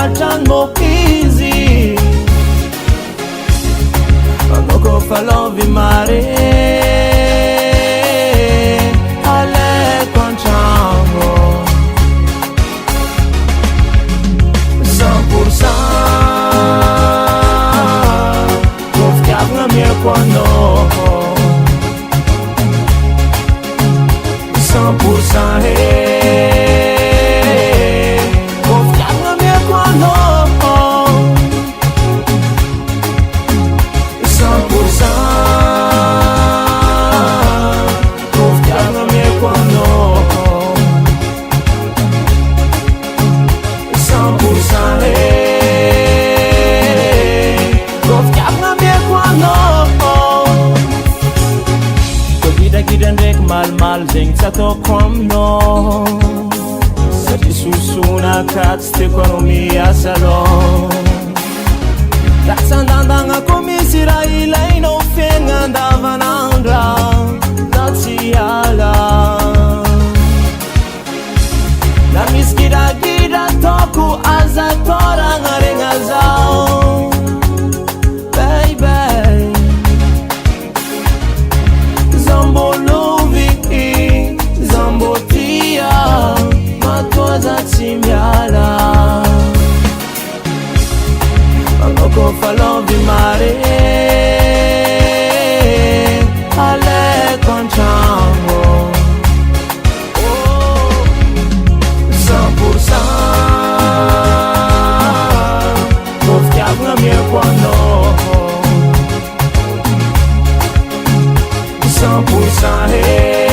Tratran mokizi Anoko falovi mare Ale contramo 100% Confiava na minha quando 100% mal zeng sato kwamno Sati susuna kats te ekonomia salon Ratsandandanga komisira ilay no fiaigna andavanandra Na tsy ala Na misy gidagida toko aza toragna regna zao Baby Zambotia Matoza tsimiala Anoko falovi mare Ale contramo 100% Confiava na minha quando 100%